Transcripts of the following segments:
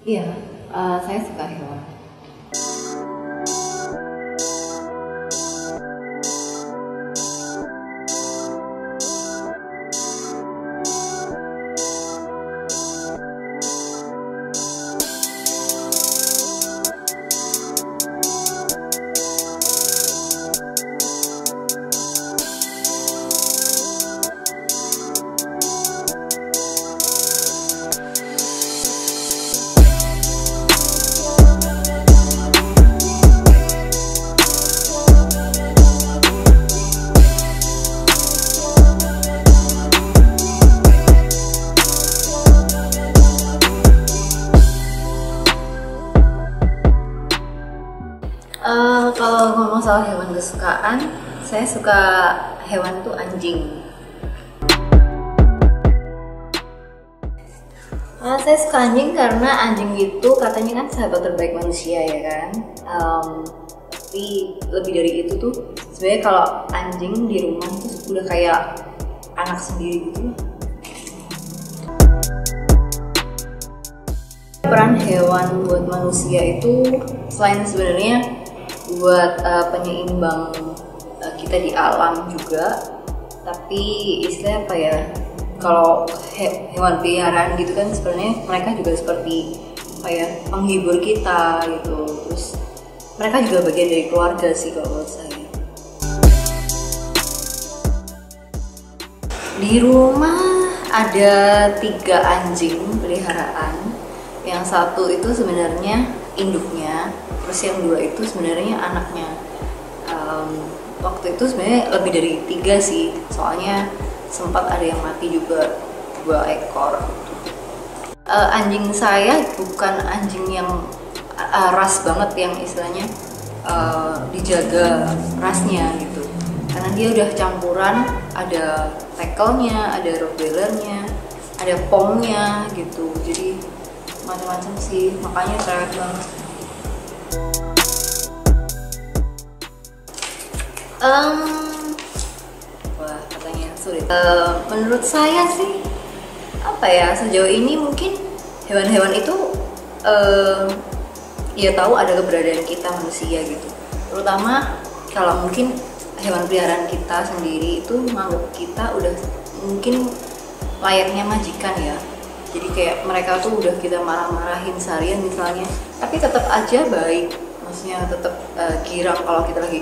Iya, saya suka hewan. Kalau ngomong soal hewan kesukaan, saya suka hewan tuh anjing. Saya suka anjing karena anjing itu katanya kan sahabat terbaik manusia ya kan. Tapi lebih dari itu tuh sebenarnya kalau anjing di rumah tuh udah kayak anak sendiri gitu. Peran hewan buat manusia itu selain sebenarnya buat penyeimbang kita di alam juga, tapi istilahnya apa ya, kalau hewan peliharaan gitu kan sebenarnya mereka juga seperti apa ya, penghibur kita gitu. Terus mereka juga bagian dari keluarga sih kalau menurut saya. Di rumah ada 3 anjing peliharaan. Yang satu itu sebenarnya induknya, terus yang 2 itu sebenarnya anaknya. Waktu itu sebenarnya lebih dari 3 sih, soalnya sempat ada yang mati juga 2 ekor. Anjing saya bukan anjing yang ras banget yang istilahnya dijaga rasnya gitu, karena dia udah campuran, ada tackle-nya, ada rottweiler-nya, ada pom-nya gitu, jadi macam-macam sih, makanya cerewet banget. Wah, pertanyaan sulit. Menurut saya sih apa ya, sejauh ini mungkin hewan-hewan itu ya tahu ada keberadaan kita manusia gitu, terutama kalau mungkin hewan peliharaan kita sendiri itu menganggap kita udah mungkin layaknya majikan ya. Jadi kayak mereka tuh udah kita marah-marahin seharian misalnya, tapi tetap aja baik, maksudnya tetap girang kalau kita lagi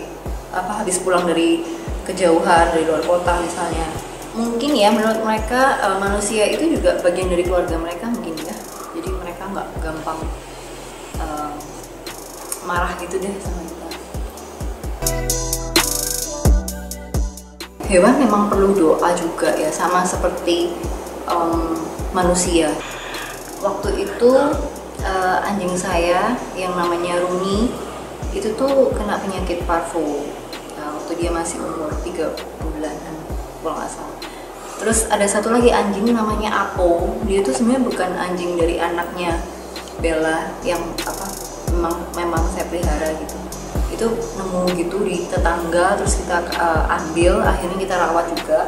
habis pulang dari kejauhan, dari luar kota misalnya. Mungkin ya menurut mereka manusia itu juga bagian dari keluarga mereka mungkin ya, jadi mereka nggak gampang marah gitu deh sama kita. Hewan memang perlu doa juga ya, sama seperti manusia. Waktu itu anjing saya yang namanya Rumi itu tuh kena penyakit parvo waktu dia masih umur 3 bulanan kalau nggak salah. Terus ada satu lagi anjing namanya Apo, dia tuh sebenarnya bukan anjing dari anaknya Bella yang memang saya pelihara gitu. Itu nemu gitu di tetangga, terus kita ambil, akhirnya kita rawat juga.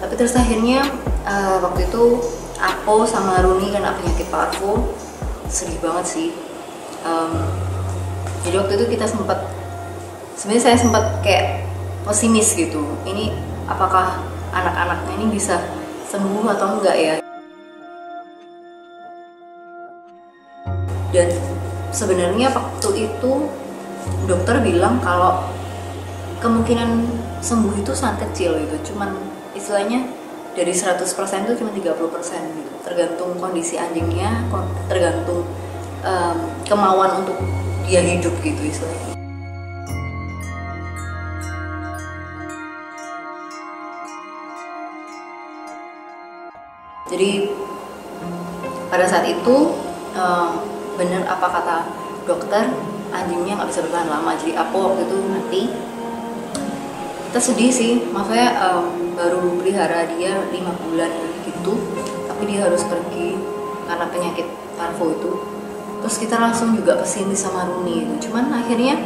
Tapi terus akhirnya waktu itu Apo sama Runi kena penyakit parvo, sedih banget sih. Jadi waktu itu kita sebenarnya saya sempat kayak pesimis gitu, ini apakah anak-anaknya ini bisa sembuh atau enggak ya. Dan sebenarnya waktu itu dokter bilang kalau kemungkinan sembuh itu sangat kecil gitu, cuman istilahnya dari 100% itu cuma 30% gitu, tergantung kondisi anjingnya, tergantung kemauan untuk dia hidup gitu istilahnya. Jadi pada saat itu benar apa kata dokter, anjingnya nggak bisa bertahan lama, jadi Apo waktu itu mati. Kita sedih sih, maksudnya baru pelihara dia 5 bulan gitu, tapi dia harus pergi karena penyakit parvo itu. Terus kita langsung juga pesimis sama Runi gitu. Cuman akhirnya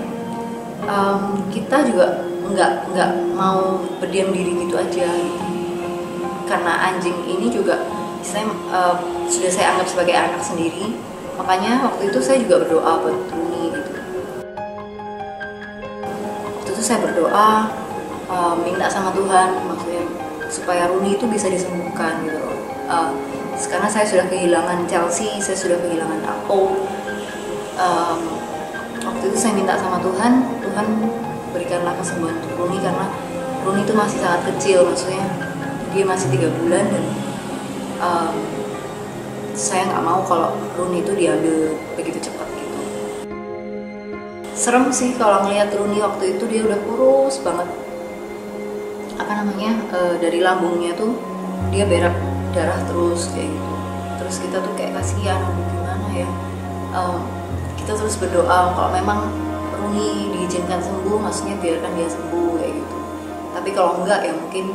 kita juga nggak mau berdiam diri gitu aja gitu. Karena anjing ini juga sudah saya anggap sebagai anak sendiri, Makanya waktu itu saya juga berdoa buat Rooney gitu. Waktu itu saya berdoa minta sama Tuhan, maksudnya supaya Rooney itu bisa disembuhkan gitu loh. Karena saya sudah kehilangan Chelsea, saya sudah kehilangan Ako. Waktu itu saya minta sama Tuhan, Tuhan berikanlah kesembuhan untuk Rooney, karena Rooney itu masih sangat kecil, maksudnya dia masih 3 bulan dan saya nggak mau kalau Rooney itu diambil begitu cepat gitu. Serem sih kalau ngelihat Rooney waktu itu, dia udah kurus banget. Dari lambungnya tuh dia berak darah terus kayak gitu. Terus kita tuh kayak kasihan, gimana ya. Kita terus berdoa kalau memang Rooney diizinkan sembuh, maksudnya biarkan dia sembuh kayak gitu. Tapi kalau enggak ya mungkin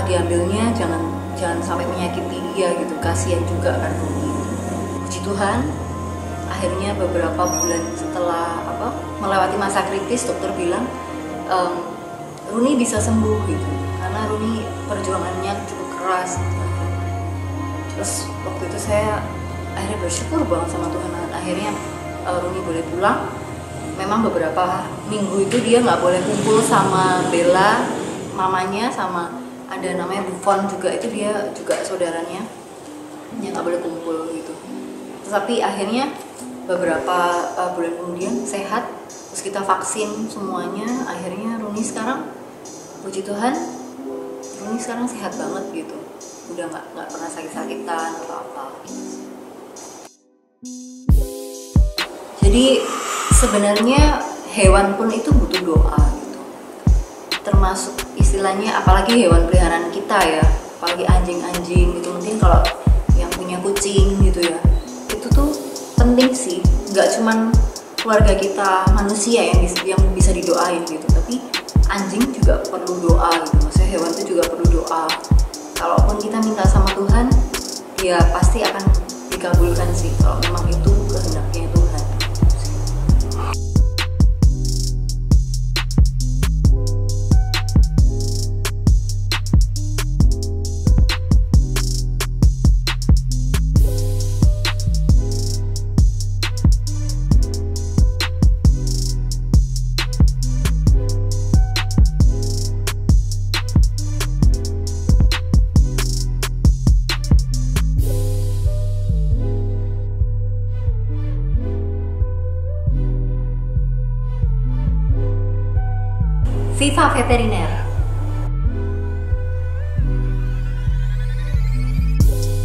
diambilnya jangan sampai menyakiti dia gitu, kasihan juga kan Rooney. Puji Tuhan, akhirnya beberapa bulan setelah melewati masa kritis, dokter bilang Rooney bisa sembuh gitu, karena Rooney perjuangannya cukup keras gitu. Terus waktu itu saya akhirnya bersyukur banget sama Tuhan, akhirnya Rooney boleh pulang. Memang beberapa minggu itu dia nggak boleh kumpul sama Bella, mamanya, sama ada namanya Buffon juga, itu dia juga saudaranya, dia nggak boleh kumpul gitu. Tapi akhirnya beberapa bulan kemudian sehat, terus kita vaksin semuanya, akhirnya Rooney sekarang, puji Tuhan, Rooney sekarang sehat banget gitu, udah nggak pernah sakit-sakitan atau apa. Jadi sebenarnya hewan pun itu butuh doa gitu, termasuk istilahnya apalagi hewan peliharaan kita ya, apalagi anjing-anjing gitu. Mungkin kalau yang punya kucing gitu ya, itu tuh penting sih, nggak cuman keluarga kita manusia yang bisa didoain gitu, tapi anjing juga perlu doa gitu. Maksudnya hewan itu juga perlu doa. Kalaupun kita minta sama Tuhan, ya pasti akan dikabulkan sih kalau memang itu kehendaknya Tuhan. Viva Veteriner.